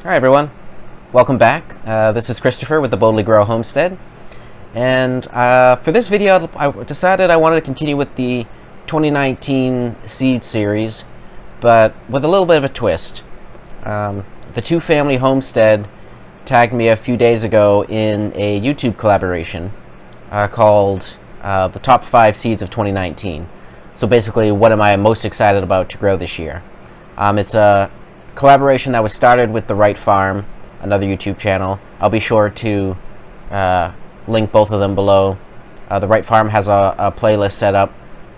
Hi everyone, welcome back. This is Christopher with the Boldly Grow Homestead, and for this video I decided I wanted to continue with the 2019 seed series, but with a little bit of a twist. The Two Family Homestead tagged me a few days ago in a YouTube collaboration called the Top 5 Seeds of 2019. So basically, what am I most excited about to grow this year? It's a collaboration that was started with the Wright farm, another YouTube channel. I'll be sure to link both of them below. The Wright farm has a playlist set up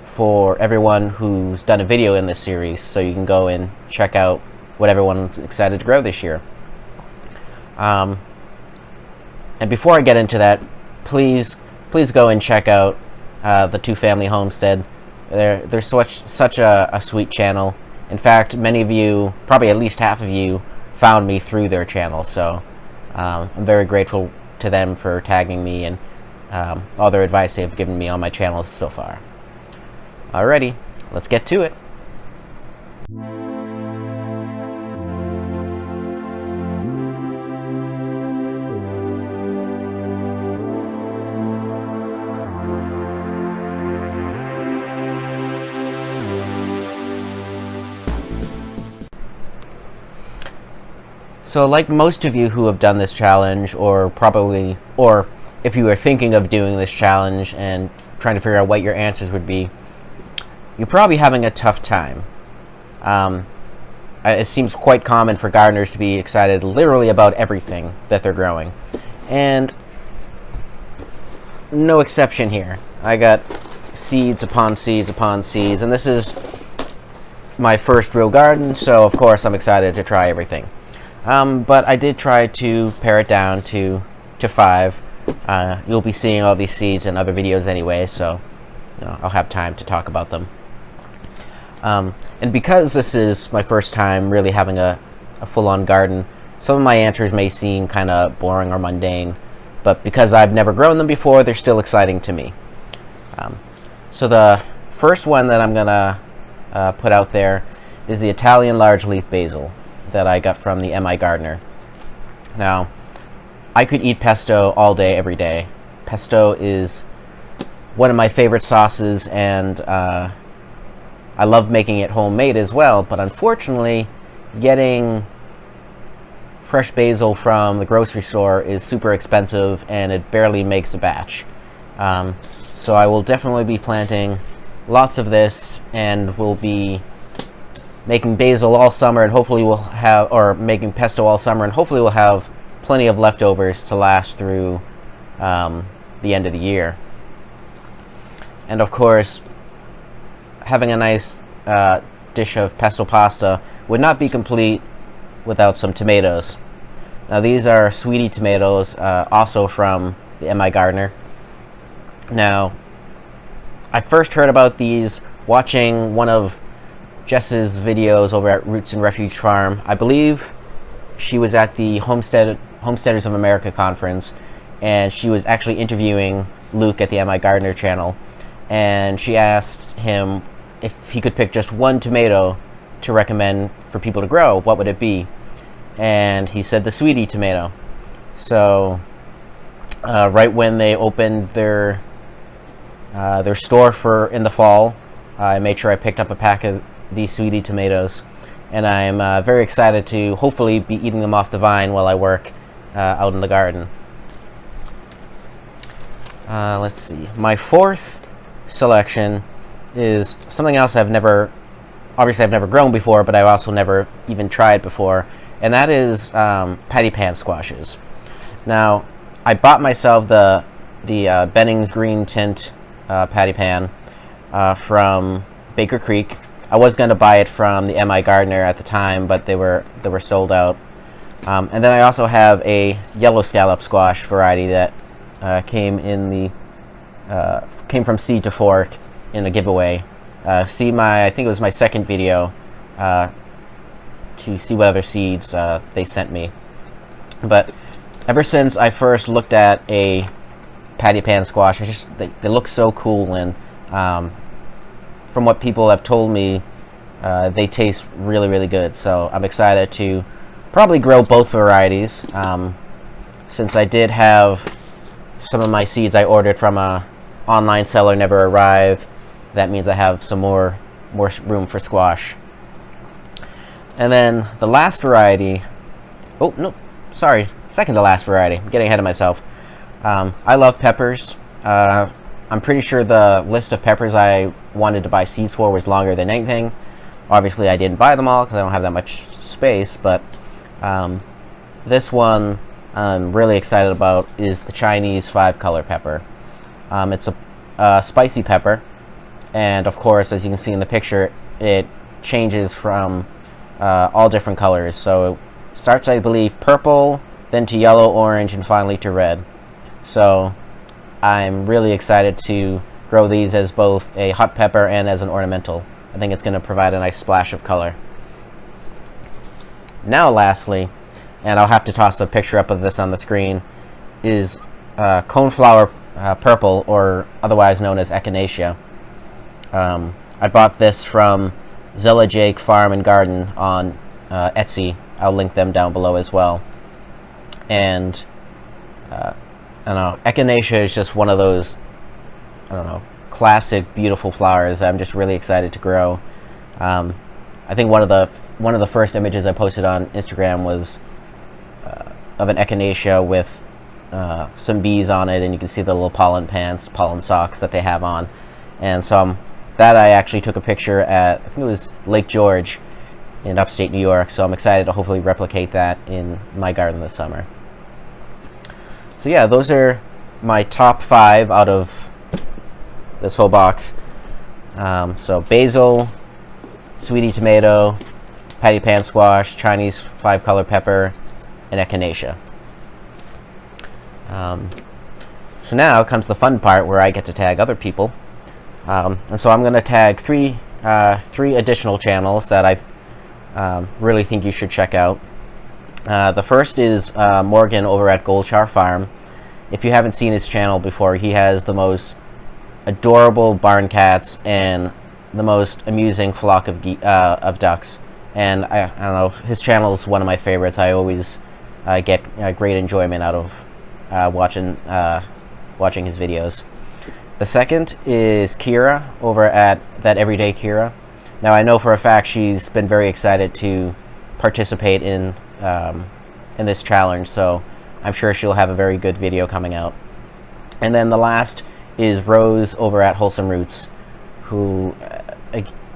for everyone who's done a video in this series, so you can go and check out what everyone's excited to grow this year. And before I get into that, please go and check out the Two Family Homestead. They're such a sweet channel. In fact, many of you, probably at least half of you, found me through their channel, so I'm very grateful to them for tagging me and all their advice they've given me on my channel so far. Alrighty, let's get to it. So like most of you who have done this challenge, or if you are thinking of doing this challenge and trying to figure out what your answers would be, you're probably having a tough time. It seems quite common for gardeners to be excited literally about everything that they're growing. And no exception here. I got seeds upon seeds upon seeds, and this is my first real garden, so of course I'm excited to try everything. But I did try to pare it down to 5. You'll be seeing all these seeds in other videos anyway, so I'll have time to talk about them. And because this is my first time really having a full-on garden, some of my answers may seem kind of boring or mundane, but because I've never grown them before, they're still exciting to me. So the first one that I'm gonna put out there is the Italian large leaf basil that I got from the MI Gardener. Now, I could eat pesto all day, every day. Pesto is one of my favorite sauces, and I love making it homemade as well, but unfortunately, getting fresh basil from the grocery store is super expensive, and it barely makes a batch. So I will definitely be planting lots of this, and we'll be making basil all summer, and hopefully we'll have, or making pesto all summer, and hopefully we'll have plenty of leftovers to last through the end of the year. And of course, having a nice dish of pesto pasta would not be complete without some tomatoes. Now these are sweetie tomatoes, also from the MI Gardener. Now, I first heard about these watching one of Jess's videos over at Roots and Refuge Farm. I believe she was at the Homesteaders of America conference, and she was actually interviewing Luke at the MI Gardener channel, and she asked him if he could pick just one tomato to recommend for people to grow, what would it be? And he said the sweetie tomato. So right when they opened their store in the fall, I made sure I picked up a pack of these sweetie tomatoes, and I'm very excited to hopefully be eating them off the vine while I work out in the garden. Let's see. My fourth selection is something else I've never grown before, but I've also never even tried before, and that is patty pan squashes. Now, I bought myself the Benning's Green Tint patty pan from Baker Creek. I was going to buy it from the MI Gardener at the time, but they were sold out. And then I also have a yellow scallop squash variety that came from seed to fork in a giveaway. I think it was my second video to see what other seeds they sent me. But ever since I first looked at a patty pan squash, they look so cool, and from what people have told me, they taste really, really good. So I'm excited to probably grow both varieties, since I did have some of my seeds I ordered from a online seller never arrive. That means I have some more room for squash. And then the last variety, oh no, sorry, second to last variety, I'm getting ahead of myself. I love peppers. I'm pretty sure the list of peppers I wanted to buy seeds for was longer than anything. Obviously I didn't buy them all because I don't have that much space, but this one I'm really excited about is the Chinese 5-color pepper. It's a spicy pepper, and of course, as you can see in the picture, it changes from all different colors. So it starts, I believe, purple, then to yellow, orange, and finally to red. So I'm really excited to grow these as both a hot pepper and as an ornamental. I think it's going to provide a nice splash of color. Now lastly, and I'll have to toss a picture up of this on the screen, is coneflower purple, or otherwise known as echinacea. I bought this from Zella Jake Farm and Garden on Etsy. I'll link them down below as well. And I don't know, echinacea is just one of those, I don't know, classic beautiful flowers that I'm just really excited to grow. I think one of the first images I posted on Instagram was of an echinacea with some bees on it, and you can see the little pollen pants, pollen socks that they have on. And so that I actually took a picture at, I think it was Lake George in upstate New York, so I'm excited to hopefully replicate that in my garden this summer. So yeah, those are my top 5 out of this whole box. So basil, sweetie tomato, patty pan squash, Chinese 5-color pepper, and echinacea. So now comes the fun part where I get to tag other people. And so I'm going to tag three additional channels that I really think you should check out. The first is Morgan over at Goldchar Farm. If you haven't seen his channel before, he has the most adorable barn cats and the most amusing flock of ducks. And I don't know, his channel is one of my favorites. I always get great enjoyment out of watching his videos. The second is Kira over at That Everyday Kira. Now I know for a fact she's been very excited to participate in this challenge, so I'm sure she'll have a very good video coming out. And then the last is Rose over at Wholesome Roots, who,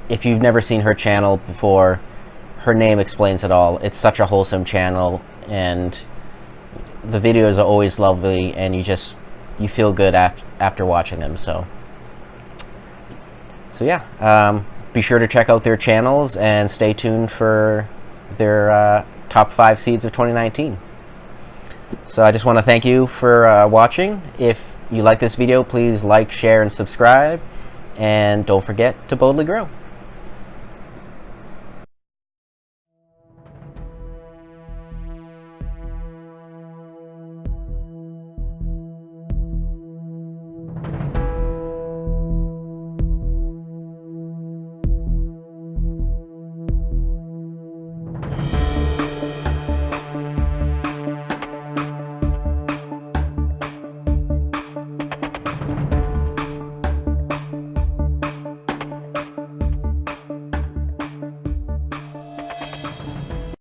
if you've never seen her channel before, her name explains it all. It's such a wholesome channel, and the videos are always lovely, and you feel good after watching them. So yeah, be sure to check out their channels and stay tuned for their top 5 seeds of 2019. So I just want to thank you for watching. If you like this video, please like, share, and subscribe, and don't forget to boldly grow.